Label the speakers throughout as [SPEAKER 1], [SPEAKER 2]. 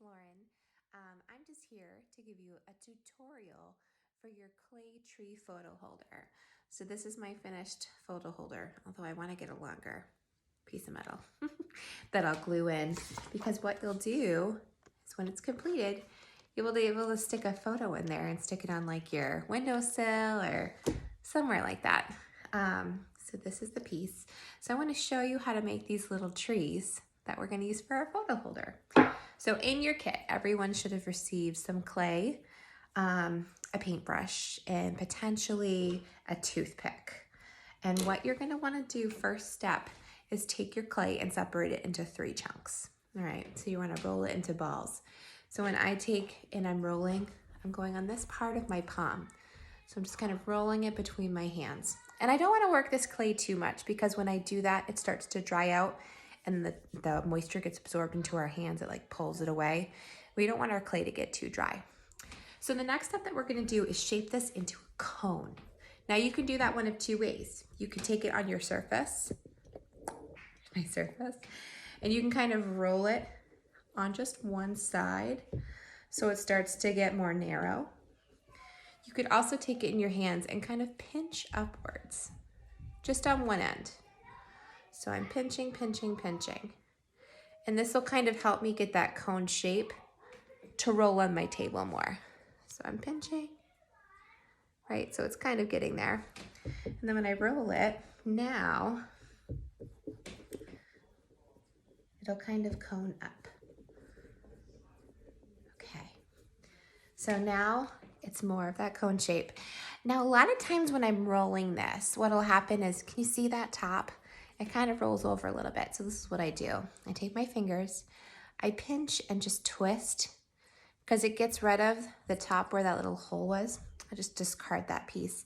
[SPEAKER 1] Lauren. I'm just here to give you a tutorial for your clay tree photo holder. So this is my finished photo holder, although I want to get a longer piece of metal that I'll glue in, because what you'll do is when it's completed, you will be able to stick a photo in there and stick it on like your windowsill or somewhere like that. So this is the piece. So I want to show you how to make these little trees that we're going to use for our photo holder. So in your kit, everyone should have received some clay, a paintbrush, and potentially a toothpick. And what you're going to want to do first step is take your clay and separate it into 3 chunks. All right, so you want to roll it into balls. So when I take and I'm rolling, I'm going on this part of my palm. So I'm just kind of rolling it between my hands. And I don't want to work this clay too much, because when I do that, it starts to dry out and the moisture gets absorbed into our hands. It like pulls it away. We don't want our clay to get too dry. So the next step that we're going to do is shape this into a cone. Now you can do that one of 2 ways. You can take it on your surface, and you can kind of roll it on just one side so it starts to get more narrow. You could also take it in your hands and kind of pinch upwards, just on one end. So I'm pinching, pinching, pinching. And this will kind of help me get that cone shape to roll on my table more. So I'm pinching, right? So it's kind of getting there. And then when I roll it, now it'll kind of cone up. Okay. So now it's more of that cone shape. Now, a lot of times when I'm rolling this, what'll happen is, can you see that top? It kind of rolls over a little bit. So this is what I do. I take my fingers, I pinch and just twist, because it gets rid of the top where that little hole was. I just discard that piece.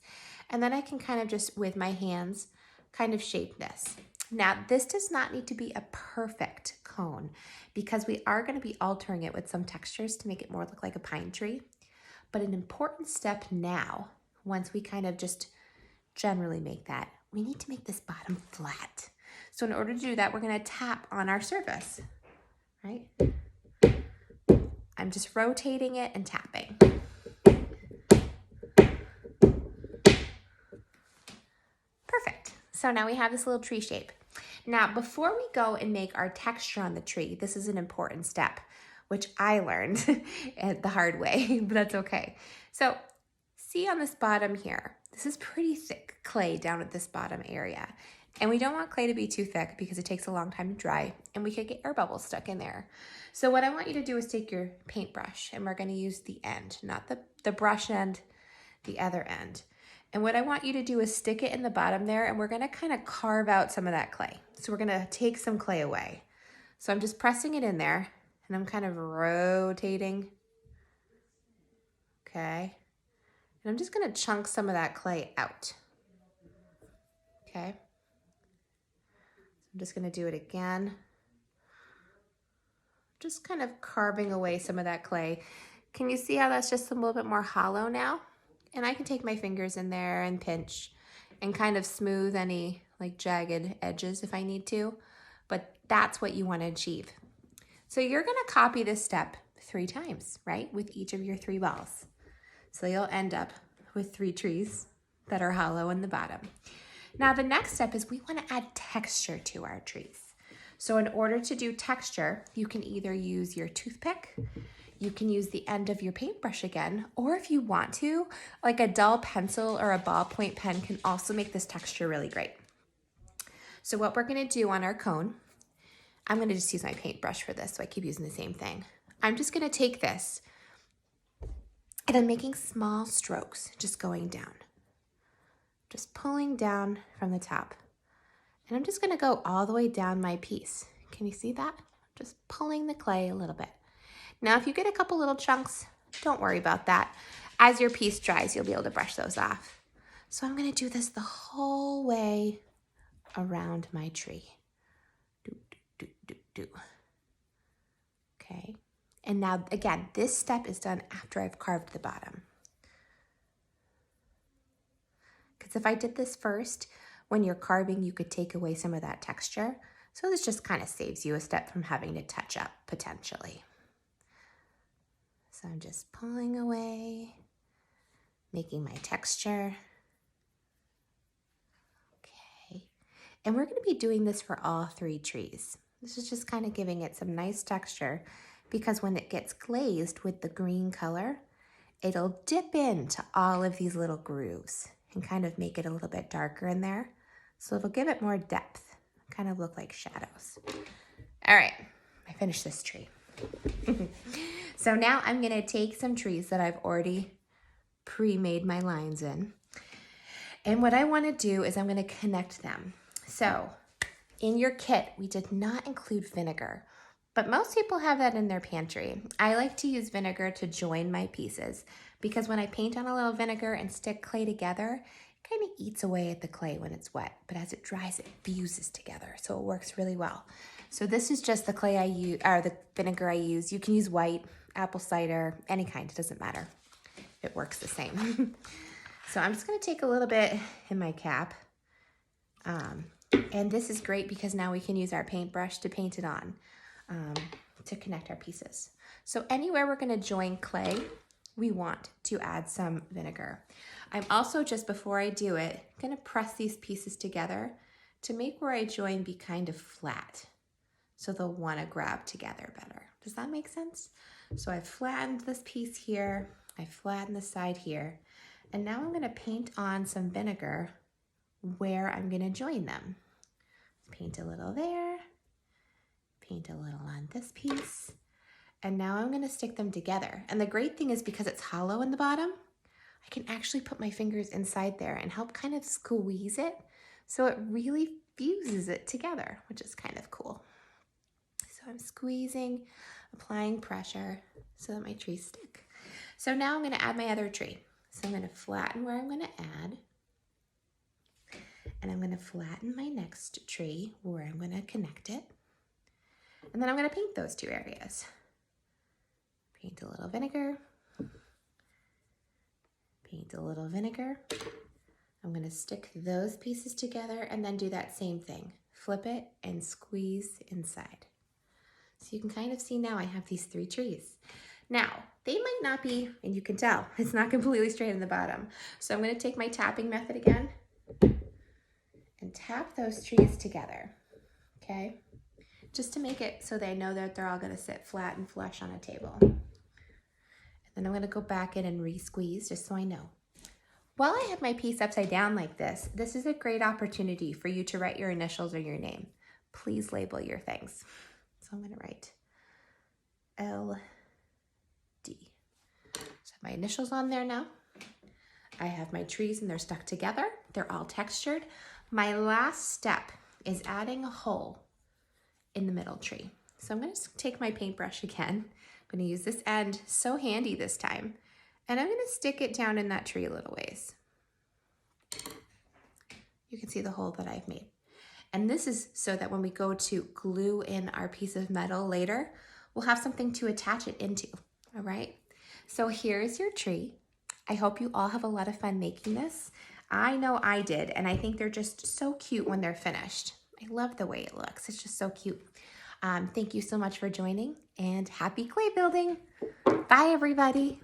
[SPEAKER 1] And then I can kind of just, with my hands, kind of shape this. Now, this does not need to be a perfect cone, because we are going to be altering it with some textures to make it more look like a pine tree. But an important step now, once we kind of just generally make that, we need to make this bottom flat. So in order to do that, we're going to tap on our surface, right? I'm just rotating it and tapping. Perfect. So now we have this little tree shape. Now, before we go and make our texture on the tree, this is an important step, which I learned the hard way, but that's okay. So see on this bottom here, this is pretty thick clay down at this bottom area. And we don't want clay to be too thick because it takes a long time to dry and we could get air bubbles stuck in there. So what I want you to do is take your paintbrush, and we're going to use the end, not the brush end, the other end. And what I want you to do is stick it in the bottom there, and we're going to kind of carve out some of that clay. So we're going to take some clay away. So I'm just pressing it in there, and I'm kind of rotating. Okay. And I'm just going to chunk some of that clay out. Okay. I'm just going to do it again. Just kind of carving away some of that clay. Can you see how that's just a little bit more hollow now? And I can take my fingers in there and pinch and kind of smooth any like jagged edges if I need to, but that's what you want to achieve. So you're going to copy this step 3 times, right? With each of your 3 balls. So you'll end up with 3 trees that are hollow in the bottom. Now the next step is we want to add texture to our trees. So in order to do texture, you can either use your toothpick, you can use the end of your paintbrush again, or if you want to, like a dull pencil or a ballpoint pen can also make this texture really great. So what we're going to do on our cone, I'm going to just use my paintbrush for this, so I keep using the same thing. I'm just going to take this, and I'm making small strokes, just going down. Just pulling down from the top. And I'm just going to go all the way down my piece. Can you see that? Just pulling the clay a little bit. Now, if you get a couple little chunks, don't worry about that. As your piece dries, you'll be able to brush those off. So I'm going to do this the whole way around my tree. Do, do, do, do, do. Okay. And now, again, this step is done after I've carved the bottom. Because if I did this first, when you're carving, you could take away some of that texture. So this just kind of saves you a step from having to touch up potentially. So I'm just pulling away, making my texture. Okay, and we're going to be doing this for all 3 trees. This is just kind of giving it some nice texture because when it gets glazed with the green color, it'll dip into all of these little grooves and kind of make it a little bit darker in there. So it'll give it more depth, kind of look like shadows. All right, I finished this tree. So now I'm gonna take some trees that I've already pre-made my lines in. And what I wanna do is I'm gonna connect them. So in your kit, we did not include vinegar, but most people have that in their pantry. I like to use vinegar to join my pieces because when I paint on a little vinegar and stick clay together, it kind of eats away at the clay when it's wet, but as it dries, it fuses together, so it works really well. So this is just the clay I use, or the vinegar I use. You can use white, apple cider, any kind, it doesn't matter. It works the same. So I'm just gonna take a little bit in my cap. And this is great because now we can use our paintbrush to paint it on, to connect our pieces. So anywhere we're gonna join clay, we want to add some vinegar. I'm also, just before I do it, gonna press these pieces together to make where I join be kind of flat, so they'll wanna grab together better. Does that make sense? So I've flattened this piece here, I flattened the side here, and now I'm gonna paint on some vinegar where I'm gonna join them. Paint a little there, paint a little on this piece, and now I'm gonna stick them together. And the great thing is because it's hollow in the bottom, I can actually put my fingers inside there and help kind of squeeze it so it really fuses it together, which is kind of cool. So I'm squeezing, applying pressure so that my trees stick. So now I'm gonna add my other tree. So I'm gonna flatten where I'm gonna add, and I'm gonna flatten my next tree where I'm gonna connect it. And then I'm gonna paint those 2 areas. Paint a little vinegar, paint a little vinegar. I'm gonna stick those pieces together and then do that same thing. Flip it and squeeze inside. So you can kind of see now I have these 3 trees. Now, they might not be, and you can tell, it's not completely straight in the bottom. So I'm gonna take my tapping method again and tap those trees together, okay? Just to make it so they know that they're all gonna sit flat and flush on a table. And then I'm gonna go back in and re-squeeze just so I know. While I have my piece upside down like this is a great opportunity for you to write your initials or your name. Please label your things. So I'm gonna write LD. So my initials on there now. I have my trees and they're stuck together. They're all textured. My last step is adding a hole in the middle tree. So I'm gonna take my paintbrush again. I'm gonna use this end, so handy this time, and I'm gonna stick it down in that tree a little ways. You can see the hole that I've made. And this is so that when we go to glue in our piece of metal later, we'll have something to attach it into, all right? So here's your tree. I hope you all have a lot of fun making this. I know I did, and I think they're just so cute when they're finished. I love the way it looks. It's just so cute. Thank you so much for joining, and happy clay building. Bye, everybody.